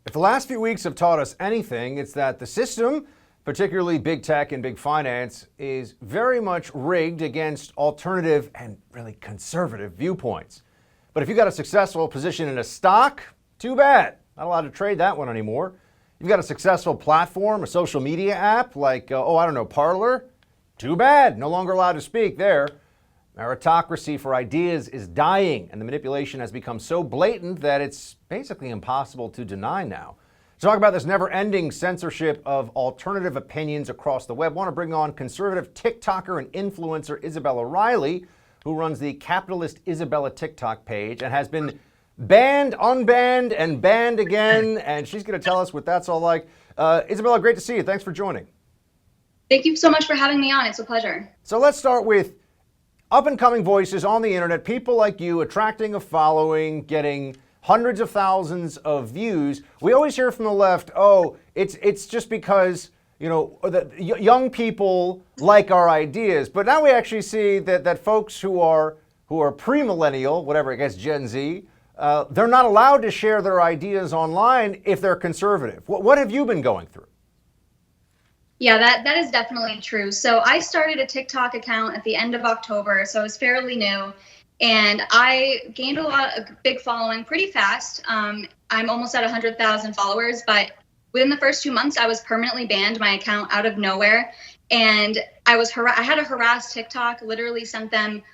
If the last few weeks have taught us anything, it's that the system, particularly big tech and big finance, is very much rigged against alternative and really conservative viewpoints. But if you got a successful position in a stock, too bad. Not allowed to trade that one anymore. You've got a successful platform, a social media app like, Parler, too bad. No longer allowed to speak there. Meritocracy for ideas is dying, and the manipulation has become so blatant that it's basically impossible to deny now. To talk about this never-ending censorship of alternative opinions across the web, I want to bring on conservative TikToker and influencer Isabella Riley, who runs the Capitalist Isabella TikTok page and has been banned, unbanned, and banned again, and she's going to tell us what that's all like. Isabella, great to see you. Thanks for joining. Thank you so much for having me on. It's a pleasure. So let's start with up-and-coming voices on the internet, people like you attracting a following, getting hundreds of thousands of views. We always hear from the left, it's just because, that young people like our ideas. But now we actually see that folks who are pre-millennial, whatever, I guess Gen Z, they're not allowed to share their ideas online if they're conservative. What have you been going through? Yeah, that is definitely true. So I started a TikTok account at the end of October, so it's fairly new. And I gained a big following pretty fast. I'm almost at 100,000 followers, but within the first 2 months, I was permanently banned my account out of nowhere. And I had to harass TikTok, literally sent them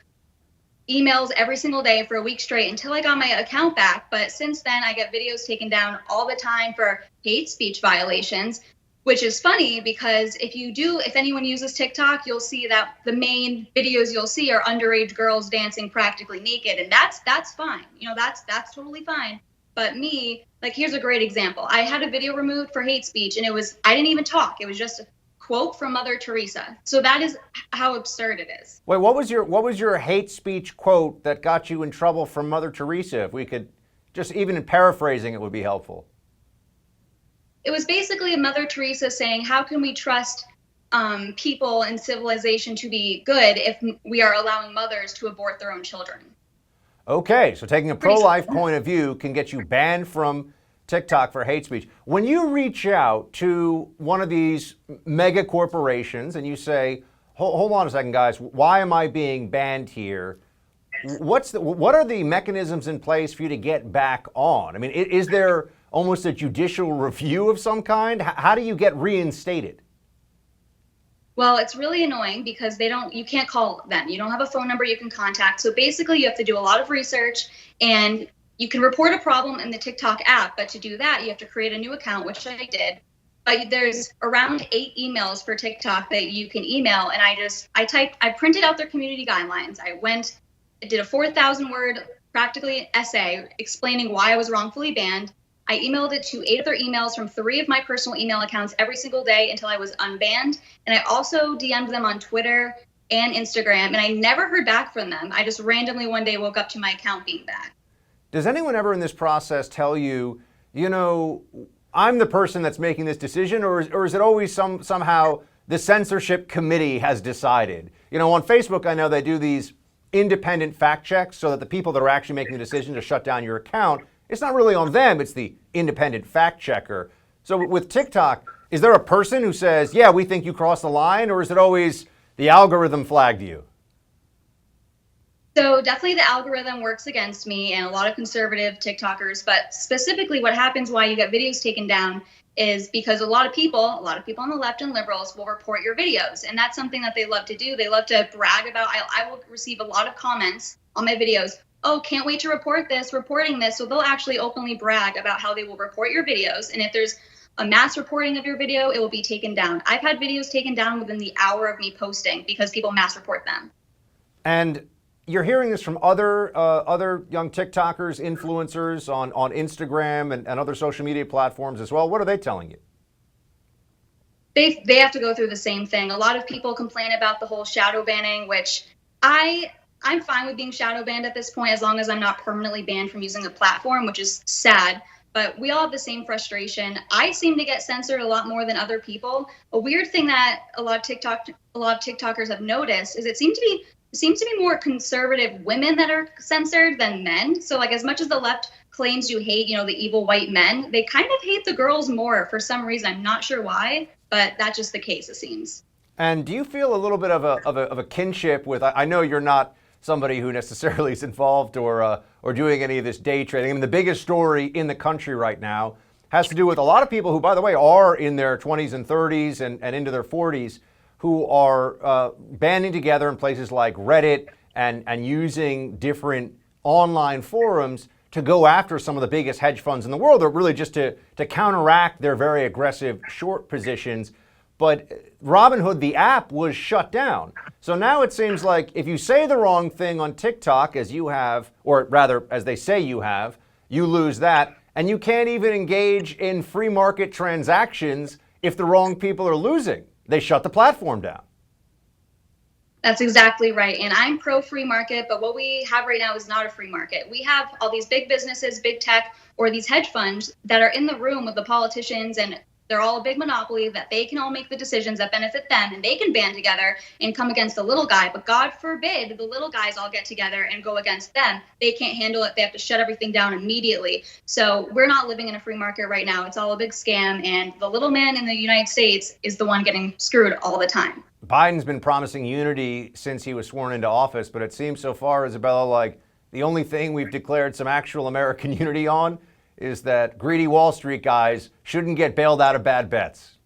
emails every single day for a week straight until I got my account back. But since then, I get videos taken down all the time for hate speech violations, which is funny because if anyone uses TikTok, you'll see that the main videos you'll see are underage girls dancing practically naked. And that's fine. That's totally fine. But me, here's a great example. I had a video removed for hate speech and I didn't even talk. It was just a quote from Mother Teresa. So that is how absurd it is. Wait, what was your hate speech quote that got you in trouble from Mother Teresa? If we could just, even in paraphrasing, it would be helpful. It was basically Mother Teresa saying, how can we trust people and civilization to be good if we are allowing mothers to abort their own children? Okay, so taking a pro-life point of view can get you banned from TikTok for hate speech. When you reach out to one of these mega corporations and you say, hold on a second, guys, why am I being banned here? What are the mechanisms in place for you to get back on? I mean, is there almost a judicial review of some kind? How do you get reinstated? Well, it's really annoying because you can't call them. You don't have a phone number you can contact. So basically you have to do a lot of research, and you can report a problem in the TikTok app. But to do that, you have to create a new account, which I did. But there's around 8 emails for TikTok that you can email. And I printed out their community guidelines. I did a 4,000 word practically essay explaining why I was wrongfully banned. I emailed it to 8 other emails from 3 of my personal email accounts every single day until I was unbanned. And I also DM'd them on Twitter and Instagram, and I never heard back from them. I just randomly one day woke up to my account being back. Does anyone ever in this process tell you, I'm the person that's making this decision, or is it always somehow the censorship committee has decided? On Facebook, I know they do these independent fact checks so that the people that are actually making the decision to shut down your account, it's not really on them, it's the independent fact checker. So with TikTok, is there a person who says, yeah, we think you crossed the line, or is it always the algorithm flagged you? So definitely the algorithm works against me and a lot of conservative TikTokers, but specifically what happens why you get videos taken down is because a lot of people on the left and liberals will report your videos. And that's something that they love to do. They love to brag about. I will receive a lot of comments on my videos. Oh, can't wait to reporting this. So they'll actually openly brag about how they will report your videos. And if there's a mass reporting of your video, it will be taken down. I've had videos taken down within the hour of me posting because people mass report them. And you're hearing this from other young TikTokers, influencers on Instagram and other social media platforms as well. What are they telling you? They have to go through the same thing. A lot of people complain about the whole shadow banning, which I'm fine with being shadow banned at this point as long as I'm not permanently banned from using the platform, which is sad. But we all have the same frustration. I seem to get censored a lot more than other people. A weird thing that a lot of TikTokers have noticed is it seems to be more conservative women that are censored than men. So as much as the left claims to hate, the evil white men, they kind of hate the girls more for some reason. I'm not sure why, but that's just the case, it seems. And do you feel a little bit of a kinship with, I know you're not somebody who necessarily is involved or doing any of this day trading. I mean, the biggest story in the country right now has to do with a lot of people who, by the way, are in their 20s and 30s and into their 40s who are banding together in places like Reddit and using different online forums to go after some of the biggest hedge funds in the world, or really just to counteract their very aggressive short positions. But Robinhood, the app, was shut down. So now it seems like if you say the wrong thing on TikTok, as you have, or rather, as they say you have, you lose that. And you can't even engage in free market transactions if the wrong people are losing. They shut the platform down. That's exactly right. And I'm pro free market, but what we have right now is not a free market. We have all these big businesses, big tech, or these hedge funds that are in the room with the politicians, and they're all a big monopoly that they can all make the decisions that benefit them, and they can band together and come against the little guy. But God forbid the little guys all get together and go against them. They can't handle it. They have to shut everything down immediately. So we're not living in a free market right now. It's all a big scam, and the little man in the United States is the one getting screwed all the time. Biden's been promising unity since he was sworn into office, but it seems so far, Isabella, like the only thing we've declared some actual American unity on is that greedy Wall Street guys shouldn't get bailed out of bad bets.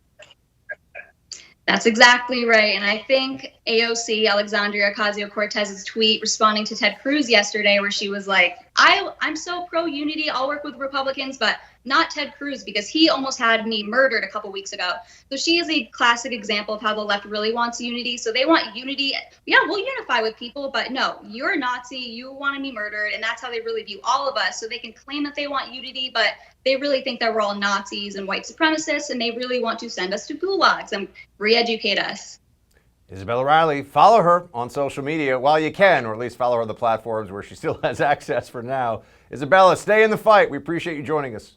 That's exactly right. And I think AOC, Alexandria Ocasio-Cortez's tweet responding to Ted Cruz yesterday, where she was like, I'm so pro-unity, I'll work with Republicans, but not Ted Cruz, because he almost had me murdered a couple weeks ago. So she is a classic example of how the left really wants unity. So they want unity. Yeah, we'll unify with people, but no, you're a Nazi, you want me murdered, and that's how they really view all of us. So they can claim that they want unity, but they really think that we're all Nazis and white supremacists, and they really want to send us to gulags and re-educate us. Isabella Riley, follow her on social media while you can, or at least follow her on the platforms where she still has access for now. Isabella, stay in the fight. We appreciate you joining us.